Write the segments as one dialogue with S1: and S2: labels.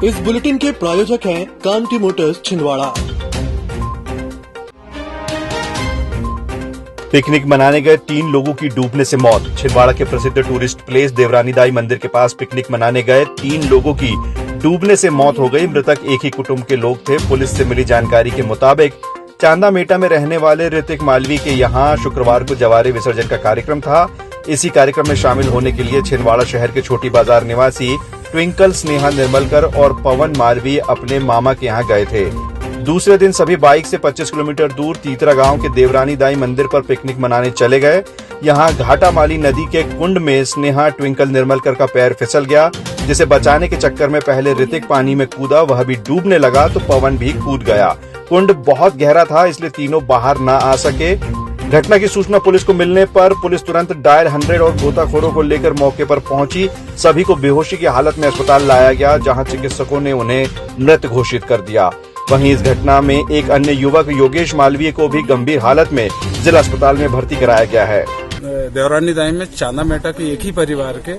S1: इस बुलेटिन के प्रायोजक हैं कांति मोटर्स छिंदवाड़ा।
S2: पिकनिक मनाने गए 3 लोगों की डूबने से मौत। छिंदवाड़ा के प्रसिद्ध टूरिस्ट प्लेस देवरानी दाई मंदिर के पास पिकनिक मनाने गए 3 लोगों की डूबने से मौत हो गई। मृतक एक ही कुटुंब के लोग थे। पुलिस से मिली जानकारी के मुताबिक चांदा मेटा में रहने वाले ऋतिक मालवी के यहाँ शुक्रवार को जवारे विसर्जन का कार्यक्रम था। इसी कार्यक्रम में शामिल होने के लिए छिंदवाड़ा शहर के छोटी बाजार निवासी ट्विंकल स्नेहा निर्मलकर और पवन मालवी अपने मामा के यहाँ गए थे। दूसरे दिन सभी बाइक से 25 किलोमीटर दूर तीतरा गांव के देवरानी दाई मंदिर पर पिकनिक मनाने चले गए। यहां घाटामाली नदी के कुंड में स्नेहा ट्विंकल निर्मलकर का पैर फिसल गया, जिसे बचाने के चक्कर में पहले ऋतिक पानी में कूदा, वह भी डूबने लगा तो पवन भी कूद गया। कुंड बहुत गहरा था, इसलिए तीनों बाहर न आ सके। घटना की सूचना पुलिस को मिलने पर पुलिस तुरंत डायल 100 और गोताखोरों को लेकर मौके पर पहुंची। सभी को बेहोशी की हालत में अस्पताल लाया गया, जहां चिकित्सकों ने उन्हें मृत घोषित कर दिया। वहीं इस घटना में एक अन्य युवक योगेश मालवीय को भी गंभीर हालत में जिला अस्पताल में भर्ती कराया गया है।
S3: देवरानी दाई में चांदा मेटा के एक ही परिवार के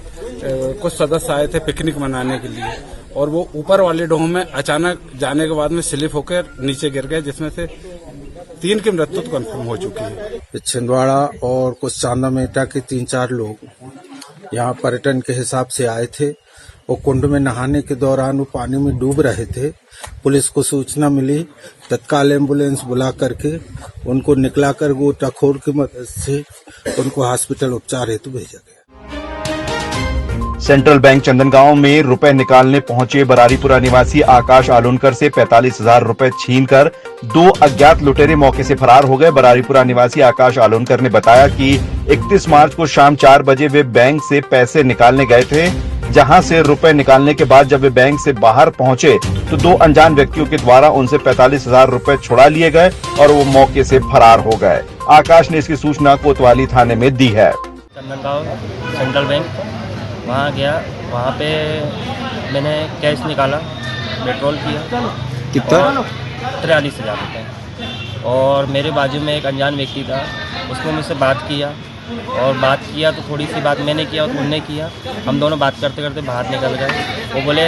S3: कुछ सदस्य आए थे पिकनिक मनाने के लिए, और वो ऊपर वाले डोह में अचानक जाने के बाद में स्लिप होकर नीचे गिर गए, जिसमें से 3 की मृत्यु तो कन्फर्म हो चुकी है।
S4: छिंदवाड़ा और कुछ चांदा मेटा के 3-4 लोग यहाँ पर्यटन के हिसाब से आए थे। वो कुंड में नहाने के दौरान वो पानी में डूब रहे थे। पुलिस को सूचना मिली, तत्काल एम्बुलेंस बुला करके उनको निकला कर वो टखोर की मदद से उनको हॉस्पिटल उपचार हेतु भेजा गया।
S2: सेंट्रल बैंक चंदनगांव में रुपए निकालने पहुंचे बरारीपुरा निवासी आकाश आलूनकर से 45,000 रुपए छीनकर 2 अज्ञात लुटेरे मौके से फरार हो गए। बरारीपुरा निवासी आकाश आलूनकर ने बताया कि 31 मार्च को शाम 4 बजे वे बैंक से पैसे निकालने गए थे, जहां से रुपए निकालने के बाद जब वे बैंक से बाहर पहुंचे तो 2 अनजान व्यक्तियों के द्वारा उनसे 45,000 रुपए छुड़ा लिए गए और वो मौके से फरार हो गए। आकाश ने इसकी सूचना कोतवाली थाने में दी है।
S5: चंदनगांव सेंट्रल बैंक वहाँ गया, वहाँ पे मैंने कैश निकाला, पेट्रोल किया।
S4: कितना?
S5: 43,000 रुपये। और मेरे बाजू में एक अनजान व्यक्ति था, उसने मुझसे बात किया तो थोड़ी सी बात मैंने किया और उन्होंने किया। हम दोनों बात करते करते बाहर निकल गए। वो बोले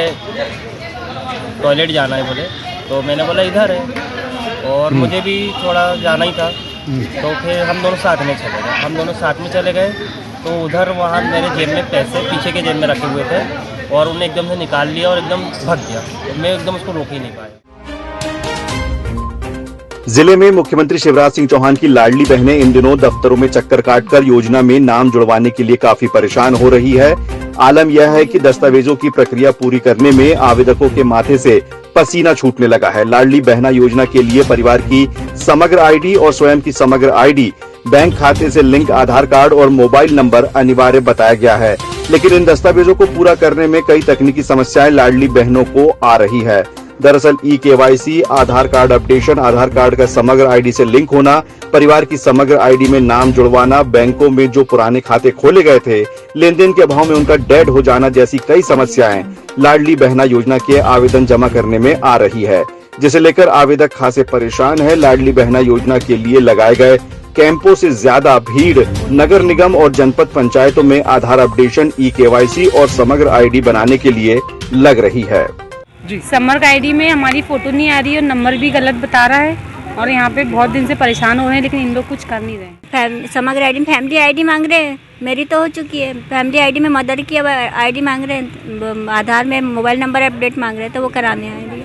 S5: टॉयलेट जाना है बोले, तो मैंने बोला इधर है, और मुझे भी थोड़ा जाना ही था, तो फिर हम दोनों साथ में चले गए। तो उधर वहाँ मेरे जेब में पैसे पीछे के जेब में रखे हुए थे, और उन्हें एकदम से निकाल लिया और एकदम भग गया। तो मैं एकदम उसको रोक ही नहीं पाया।
S2: जिले में मुख्यमंत्री शिवराज सिंह चौहान की लाडली बहनें इन दिनों दफ्तरों में चक्कर काटकर योजना में नाम जुड़वाने के लिए काफी परेशान हो रही है। आलम यह है कि दस्तावेजों की प्रक्रिया पूरी करने में आवेदकों के माथे से पसीना छूटने लगा है। लाडली बहना योजना के लिए परिवार की समग्र आईडी और स्वयं की समग्र आईडी, बैंक खाते से लिंक आधार कार्ड और मोबाइल नंबर अनिवार्य बताया गया है। लेकिन इन दस्तावेजों को पूरा करने में कई तकनीकी समस्याएं लाडली बहनों को आ रही है। दरअसल KYC, आधार कार्ड अपडेशन, आधार कार्ड का समग्र आईडी से लिंक होना, परिवार की समग्र आईडी में नाम जुड़वाना, बैंकों में जो पुराने खाते खोले गए थे लेन देन के अभाव में उनका डेड हो जाना जैसी कई समस्याएं लाडली बहना योजना के आवेदन जमा करने में आ रही है, जिसे लेकर आवेदक खासे परेशान है। लाडली बहना योजना के लिए लगाए गए कैंपों से ज्यादा भीड़ नगर निगम और जनपद पंचायतों में आधार अपडेशन, KYC और समग्र आईडी बनाने के लिए लग रही है।
S6: समग्र आईडी में हमारी फोटो नहीं आ रही है और नंबर भी गलत बता रहा है, और यहाँ पे बहुत दिन से परेशान हो रहे हैं, लेकिन इन लोग कुछ कर नहीं रहे।
S7: समग्र आईडी में फैमिली आईडी मांग रहे हैं, मेरी तो हो चुकी है। फैमिली आईडी में मदर की आईडी मांग रहे हैं, आधार में मोबाइल नंबर अपडेट मांग रहे हैं, तो वो कराने आए।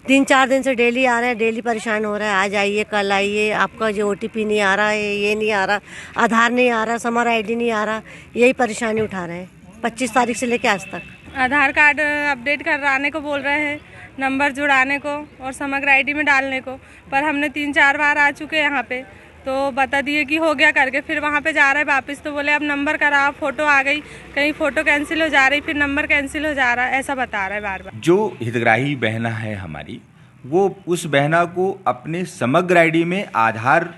S8: 3-4 दिन से डेली आ रहे हैं, डेली परेशान हो रहा है। आज आइए, कल आइए, आपका जो OTP नहीं आ रहा है, ये नहीं आ रहा, आधार नहीं आ रहा, समग्र आईडी नहीं आ रहा, यही परेशानी उठा रहे हैं 25 तारीख से लेकर आज तक।
S6: आधार कार्ड अपडेट कराने को बोल रहे हैं, नंबर जुड़ाने को और समग्र आईडी में डालने को, पर हमने 3-4 बार आ चुके हैं यहाँ पे, तो बता दिए कि हो गया करके, फिर वहाँ पे जा रहे हैं वापस, तो बोले अब नंबर कराओ, फोटो आ गई, कहीं फोटो कैंसिल हो जा रही, फिर नंबर कैंसिल हो जा रहा है, ऐसा बता रहा है बार बार।
S9: जो हितग्राही बहना है हमारी, वो उस बहना को अपने समग्र आईडी में आधार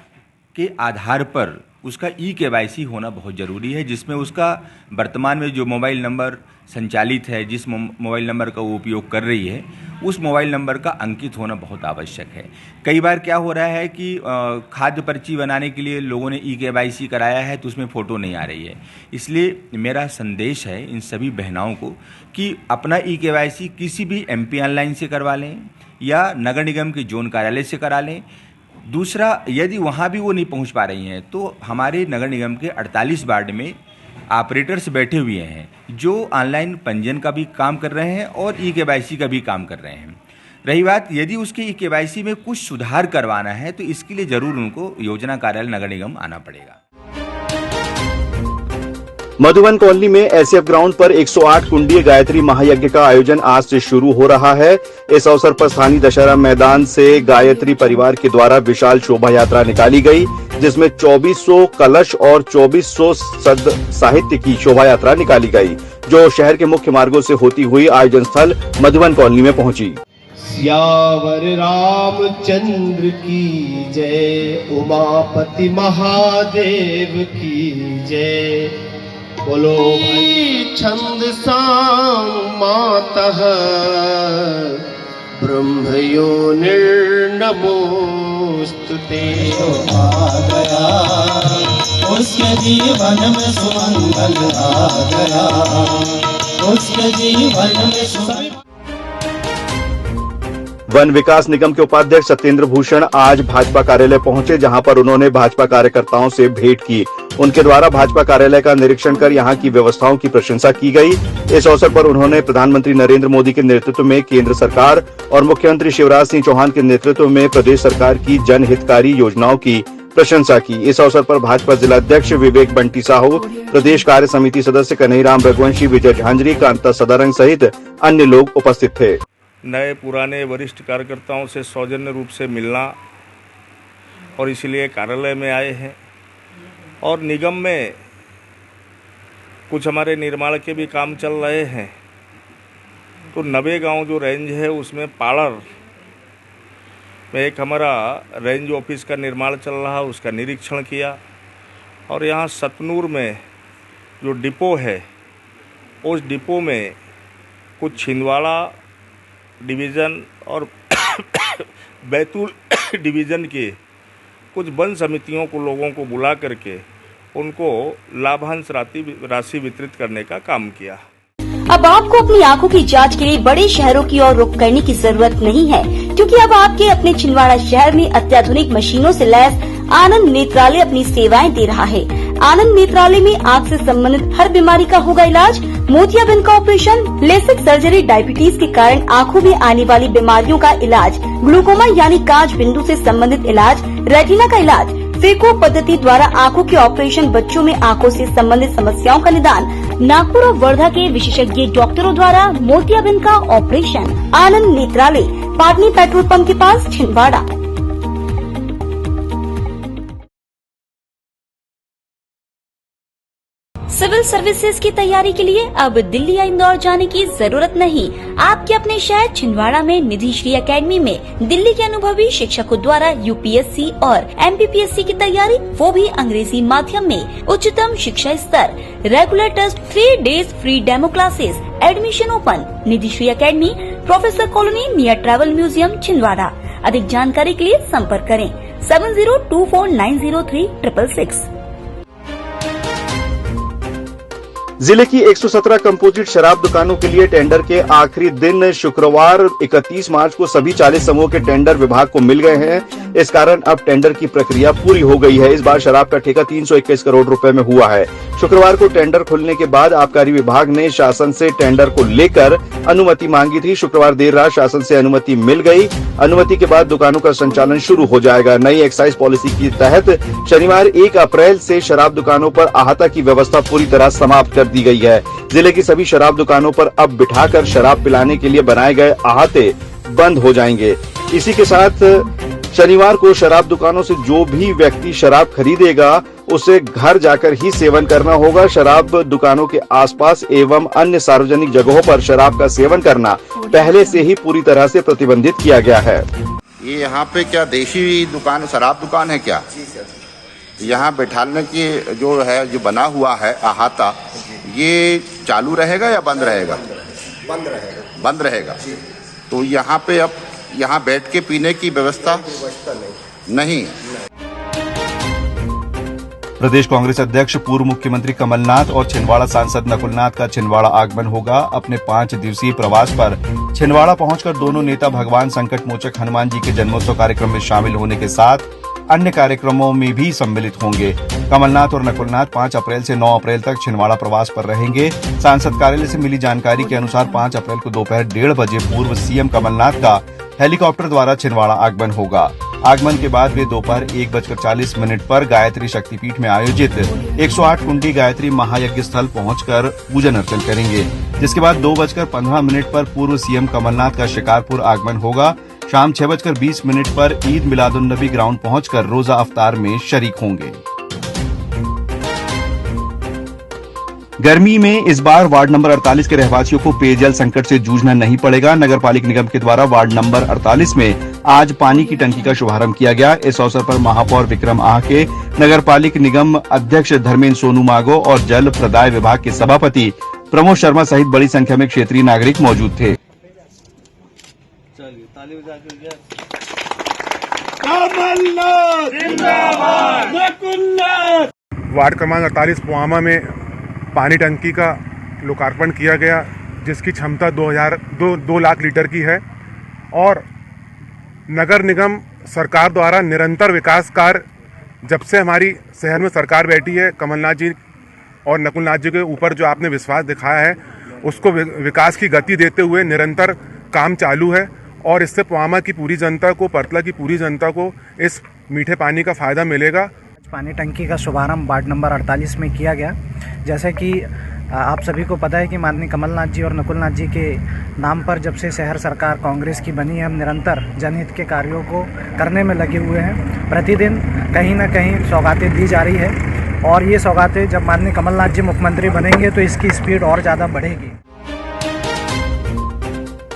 S9: के आधार पर उसका ई-KYC होना बहुत ज़रूरी है, जिसमें उसका वर्तमान में जो मोबाइल नंबर संचालित है, जिस मोबाइल नंबर का वो उपयोग कर रही है, उस मोबाइल नंबर का अंकित होना बहुत आवश्यक है। कई बार क्या हो रहा है कि खाद्य पर्ची बनाने के लिए लोगों ने ई-KYC कराया है तो उसमें फ़ोटो नहीं आ रही है। इसलिए मेरा संदेश है इन सभी बहनाओं को कि अपना ई-KYC किसी भी MP ऑनलाइन से करवा लें या नगर निगम के जोन कार्यालय से करा लें। दूसरा, यदि वहाँ भी वो नहीं पहुँच पा रही हैं तो हमारे नगर निगम के 48 वार्ड में ऑपरेटर्स बैठे हुए हैं जो ऑनलाइन पंजीयन का भी काम कर रहे हैं और ई-KYC का भी काम कर रहे हैं। रही बात, यदि उसके ई-KYC में कुछ सुधार करवाना है तो इसके लिए ज़रूर उनको योजना कार्यालय नगर निगम आना पड़ेगा।
S2: मधुबन कॉलोनी में एसएफ ग्राउंड पर 108 कुंडीय गायत्री महायज्ञ का आयोजन आज से शुरू हो रहा है। इस अवसर पर स्थानीय दशहरा मैदान से गायत्री परिवार के द्वारा विशाल शोभा यात्रा निकाली गई, जिसमें 2400 कलश और 2400 सद साहित्य की शोभा यात्रा निकाली गई, जो शहर के मुख्य मार्गों से होती हुई आयोजन स्थल मधुबन कॉलोनी में पहुंची।
S10: सियावर रामचंद्र की जय, उमापति महादेव की जय। बोलो भाई छंद साम मातः ब्रह्मयो निर्नमोस्तुते। आ गया उसके जीवन में सुमंगल आ गया, उसके जीवन में सुमंगल।
S2: वन विकास निगम के उपाध्यक्ष सत्येंद्र भूषण आज भाजपा कार्यालय पहुंचे, जहां पर उन्होंने भाजपा कार्यकर्ताओं से भेंट की। उनके द्वारा भाजपा कार्यालय का निरीक्षण कर यहां की व्यवस्थाओं की प्रशंसा की गई। इस अवसर पर उन्होंने प्रधानमंत्री नरेंद्र मोदी के नेतृत्व में केंद्र सरकार और मुख्यमंत्री शिवराज सिंह चौहान के नेतृत्व में प्रदेश सरकार की जनहितकारी योजनाओं की प्रशंसा की। इस अवसर पर भाजपा जिलाध्यक्ष विवेक बंटी साहू, प्रदेश कार्य समिति सदस्य कन्हैयाराम रघुवंशी, विजय झांझरी, कांता सदारंग सहित अन्य लोग उपस्थित थे।
S11: नए पुराने वरिष्ठ कार्यकर्ताओं से सौजन्य रूप से मिलना और इसीलिए कार्यालय में आए हैं। और निगम में कुछ हमारे निर्माण के भी काम चल रहे हैं, तो नवे गांव जो रेंज है उसमें पाड़र में एक हमारा रेंज ऑफिस का निर्माण चल रहा है, उसका निरीक्षण किया। और यहाँ सतनूर में जो डिपो है, उस डिपो में कुछ छिंदवाड़ा डिवीज़न और बैतूल डिवीज़न के कुछ वन समितियों को लोगों को बुला करके उनको लाभांश राशि वितरित करने का काम किया।
S12: अब आपको अपनी आंखों की जांच के लिए बड़े शहरों की ओर रुख करने की जरूरत नहीं है, क्योंकि अब आपके अपने छिंदवाड़ा शहर में अत्याधुनिक मशीनों से लैस आनंद नेत्रालय अपनी सेवाएं दे रहा है। आनंद नेत्रालय में आँख से संबंधित हर बीमारी का होगा इलाज। मोतियाबिंद का ऑपरेशन, लेसिक सर्जरी, डायबिटीज के कारण आँखों में आने वाली बीमारियों का इलाज, ग्लूकोमा यानी कांच बिंदु से संबंधित इलाज, रेटिना का इलाज, फेको पद्धति द्वारा आँखों के ऑपरेशन, बच्चों में आँखों से संबंधित समस्याओं का निदान, नागपुर और वर्धा के विशेषज्ञ डॉक्टरों द्वारा मोतियाबिंद का ऑपरेशन। आनंद नेत्रालय, पाटनी पेट्रोल पंप के पास, छिंदवाड़ा। सिविल सर्विसेज की तैयारी के लिए अब दिल्ली या इंदौर जाने की जरूरत नहीं। आपके अपने शहर छिंदवाड़ा में निधि श्री एकेडमी में दिल्ली के अनुभवी शिक्षकों द्वारा UPSC और MPPSC की तैयारी, वो भी अंग्रेजी माध्यम में। उच्चतम शिक्षा स्तर, regular test, 3 days free demo classes, admission open. Nidhi Shri academy, professor colony, near travel museum, Chhindwara. अधिक जानकारी के लिए संपर्क करें 7024903666।
S2: जिले की 117 कंपोजिट शराब दुकानों के लिए टेंडर के आखिरी दिन शुक्रवार 31 मार्च को सभी 40 समूह के टेंडर विभाग को मिल गए हैं। इस कारण अब टेंडर की प्रक्रिया पूरी हो गई है। इस बार शराब का ठेका 321 करोड़ रुपए में हुआ है। शुक्रवार को टेंडर खुलने के बाद आबकारी विभाग ने शासन से टेंडर को लेकर अनुमति मांगी थी। शुक्रवार देर रात शासन से अनुमति मिल गई। अनुमति के बाद दुकानों का संचालन शुरू हो जाएगा। नई एक्साइज पॉलिसी के तहत शनिवार 1 अप्रैल से शराब दुकानों पर अहाता की व्यवस्था पूरी तरह समाप्त कर दी गई है। जिले की सभी शराब दुकानों पर अब बिठाकर शराब पिलाने के लिए बनाए गए अहाते बंद हो जाएंगे। इसी के साथ शनिवार को शराब दुकानों से जो भी व्यक्ति शराब खरीदेगा उसे घर जाकर ही सेवन करना होगा। शराब दुकानों के आसपास एवं अन्य सार्वजनिक जगहों पर शराब का सेवन करना पहले से ही पूरी तरह से प्रतिबंधित किया गया है।
S13: ये यहाँ पे क्या देशी दुकान, शराब दुकान है क्या? जी सर। यहाँ बैठाने की जो है, जो बना हुआ है अहाता, ये चालू रहेगा या बंद रहेगा?
S14: बंद रहेगा।
S13: बंद रहेगा। तो यहाँ पे अब यहाँ बैठ के पीने की व्यवस्था नहीं।
S2: प्रदेश कांग्रेस अध्यक्ष पूर्व मुख्यमंत्री कमलनाथ और छिंदवाड़ा सांसद नकुलनाथ का छिंदवाड़ा आगमन होगा। अपने 5 दिवसीय प्रवास पर छिंदवाड़ा पहुंचकर दोनों नेता भगवान संकट मोचक हनुमान जी के जन्मोत्सव कार्यक्रम में शामिल होने के साथ अन्य कार्यक्रमों में भी सम्मिलित होंगे। कमलनाथ और नकुलनाथ 5 अप्रैल से 9 अप्रैल तक छिंदवाड़ा प्रवास पर रहेंगे। सांसद कार्यालय से मिली जानकारी के अनुसार 5 अप्रैल को दोपहर 1:30 बजे पूर्व सीएम कमलनाथ का हेलीकॉप्टर द्वारा छिंदवाड़ा आगमन होगा। आगमन के बाद वे दोपहर 1:40 पर गायत्री शक्तिपीठ में आयोजित 108 कुंडी गायत्री महायज्ञ स्थल पहुंचकर पूजन अर्चन करेंगे, जिसके बाद 2:15 पर पूर्व सीएम कमलनाथ का शिकारपुर आगमन होगा। शाम 6:20 पर ईद मिलादुन्नबी ग्राउंड पहुंचकर रोजा अफ्तार में शरीक होंगे। गर्मी में इस बार वार्ड नंबर 48 के रहवासियों को पेयजल संकट से जूझना नहीं पड़ेगा। नगर पालिक निगम के द्वारा वार्ड नंबर 48 में आज पानी की टंकी का शुभारंभ किया गया। इस अवसर पर महापौर विक्रम आहके, नगर पालिक निगम अध्यक्ष धर्मेंद्र सोनू मागो और जल प्रदाय विभाग के सभापति प्रमोद शर्मा सहित बड़ी संख्या में क्षेत्रीय नागरिक मौजूद थे।
S15: वार्ड क्रमांक 48 पुआमा में पानी टंकी का लोकार्पण किया गया, जिसकी क्षमता 2 लाख लीटर की है और नगर निगम सरकार द्वारा निरंतर विकास कार्य, जब से हमारी शहर में सरकार बैठी है, कमलनाथ जी और नकुलनाथ जी के ऊपर जो आपने विश्वास दिखाया है, उसको विकास की गति देते हुए निरंतर काम चालू है और इससे पुआमा की पूरी जनता को, परतला की पूरी जनता को इस मीठे पानी का फ़ायदा मिलेगा।
S16: पानी टंकी का शुभारंभ वार्ड नंबर 48 में किया गया। जैसे कि आप सभी को पता है कि माननीय कमलनाथ जी और नकुलनाथ जी के नाम पर जब से शहर सरकार कांग्रेस की बनी है, हम निरंतर जनहित के कार्यों को करने में लगे हुए हैं। प्रतिदिन कहीं ना कहीं सौगातें दी जा रही है और ये सौगातें जब माननीय कमलनाथ जी मुख्यमंत्री बनेंगे तो इसकी स्पीड और ज़्यादा बढ़ेगी।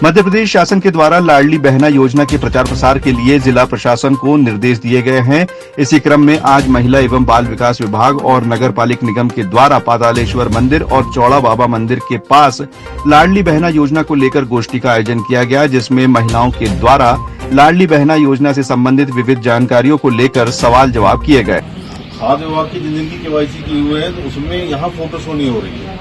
S2: मध्य प्रदेश शासन के द्वारा लाडली बहना योजना के प्रचार प्रसार के लिए जिला प्रशासन को निर्देश दिए गए हैं। इसी क्रम में आज महिला एवं बाल विकास विभाग और नगर पालिक निगम के द्वारा पातालेश्वर मंदिर और चौड़ा बाबा मंदिर के पास लाडली बहना योजना को लेकर गोष्ठी का आयोजन किया गया, जिसमें महिलाओं के द्वारा लाडली बहना योजना से संबंधित विविध जानकारियों को लेकर सवाल जवाब किए गए।
S17: खाद्य विभाग की जिनकी केवाईसी की हुई है, तो उसमें यहाँ फोटो शो नहीं हो रही है,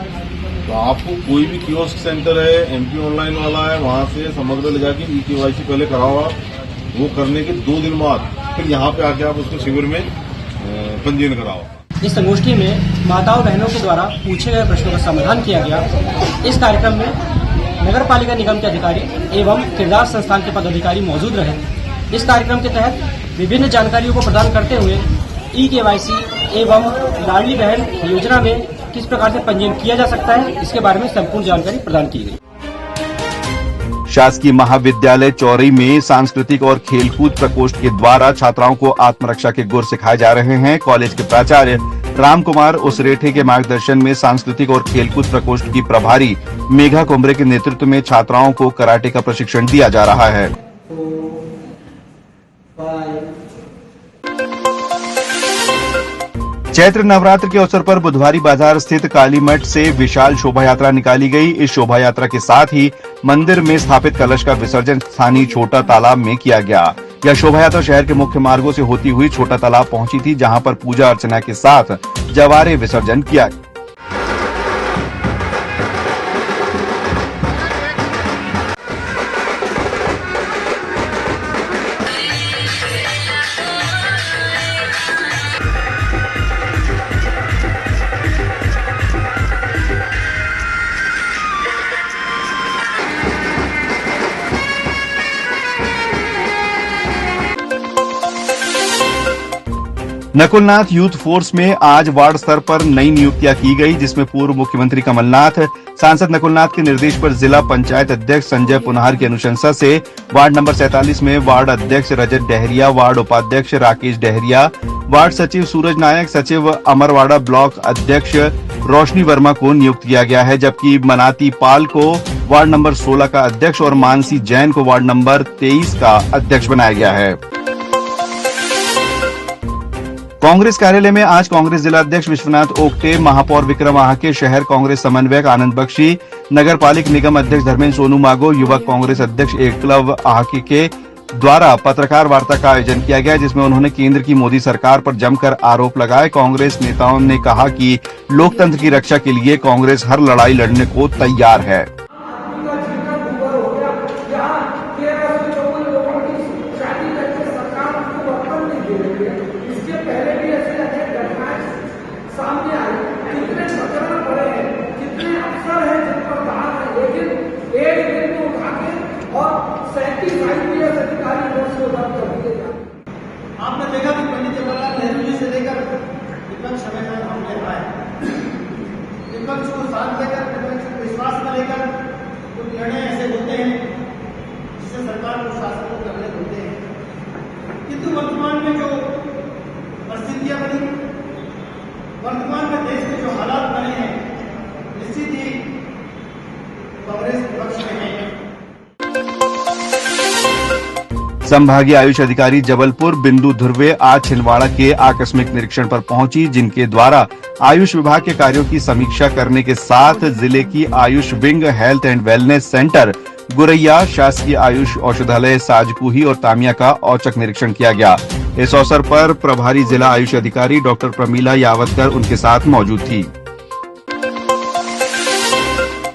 S17: तो आपको कोई भी कियोस्क सेंटर है, एमपी ऑनलाइन वाला है, वहाँ से समग्र ले जाके केवाईसी पहले कराओ। वो करने के 2 दिन बाद फिर यहाँ पे आके आप उसको शिविर में पंजीयन कराओ।
S18: इस संगोष्ठी में माताओं बहनों के द्वारा पूछे गए प्रश्नों का समाधान किया गया। इस कार्यक्रम में नगर पालिका निगम के अधिकारी एवं किरदार संस्थान के पदाधिकारी मौजूद रहे। इस कार्यक्रम के तहत विभिन्न जानकारियों को प्रदान करते हुए केवाईसी एवं लाडली बहन योजना में किस प्रकार से पंजीयन किया जा सकता है, इसके बारे में संपूर्ण जानकारी प्रदान की गई।
S2: शासकीय महाविद्यालय चौरी में सांस्कृतिक और खेलकूद प्रकोष्ठ के द्वारा छात्राओं को आत्मरक्षा के गुर सिखाए जा रहे हैं। कॉलेज के प्राचार्य राम कुमार उसरेठे के मार्गदर्शन में सांस्कृतिक और खेलकूद प्रकोष्ठ की प्रभारी मेघा कुमरे के नेतृत्व में छात्राओं को कराटे का प्रशिक्षण दिया जा रहा है। चैत्र नवरात्र के अवसर पर बुधवारी बाजार स्थित काली मठ से विशाल शोभा यात्रा निकाली गई। इस शोभा यात्रा के साथ ही मंदिर में स्थापित कलश का विसर्जन स्थानीय छोटा तालाब में किया गया। यह शोभा यात्रा शहर के मुख्य मार्गों से होती हुई छोटा तालाब पहुंची थी, जहां पर पूजा अर्चना के साथ जवारे विसर्जन किया। नकुलनाथ यूथ फोर्स में आज वार्ड स्तर पर नई नियुक्तियां की गई, जिसमें पूर्व मुख्यमंत्री कमलनाथ, सांसद नकुलनाथ के निर्देश पर जिला पंचायत अध्यक्ष संजय पुनहार की अनुशंसा से वार्ड नंबर 47 में वार्ड अध्यक्ष रजत डहरिया, वार्ड उपाध्यक्ष राकेश डहरिया, वार्ड सचिव सूरज नायक, सचिव अमरवाड़ा ब्लॉक अध्यक्ष रोशनी वर्मा को नियुक्त किया गया है, जबकि मनाती पाल को वार्ड नंबर 16 का अध्यक्ष और मानसी जैन को वार्ड नंबर 23 का अध्यक्ष बनाया गया है। कांग्रेस कार्यालय में आज कांग्रेस जिला अध्यक्ष विश्वनाथ ओक्टे, महापौर विक्रम आहके, शहर कांग्रेस समन्वयक आनंद बख्शी, नगर पालिक निगम अध्यक्ष धर्मेंद्र सोनू मागो, युवक कांग्रेस अध्यक्ष एकलव आहके के द्वारा पत्रकार वार्ता का आयोजन किया गया, जिसमें उन्होंने केंद्र की मोदी सरकार पर जमकर आरोप लगाए। कांग्रेस नेताओं ने कहा कि लोकतंत्र की रक्षा के लिए कांग्रेस हर लड़ाई लड़ने को तैयार है।
S10: आपने देखा कि पंडित जवाहरलाल नेहरू जी से लेकर विपक्ष समय में हमले आए, विपक्ष को साथ लेकर, विपक्ष को विश्वास में लेकर कुछ निर्णय ऐसे होते हैं जिससे सरकार को शासन को करने होते हैं। किंतु वर्तमान में जो परिस्थितियां बनी, वर्तमान में देश में जो हालात बने हैं, निश्चित ही कांग्रेस विपक्ष में है।
S2: संभागीय आयुष अधिकारी जबलपुर बिंदु ध्रुवे आज छिंदवाड़ा के आकस्मिक निरीक्षण पर पहुंची, जिनके द्वारा आयुष विभाग के कार्यों की समीक्षा करने के साथ जिले की Ayush wing, health and wellness centre Guraiya, शासकीय आयुष औषधालय साजकुही और तामिया का औचक निरीक्षण किया गया। इस अवसर पर प्रभारी जिला आयुष अधिकारी डॉक्टर प्रमीला यावतकर उनके साथ मौजूद थी।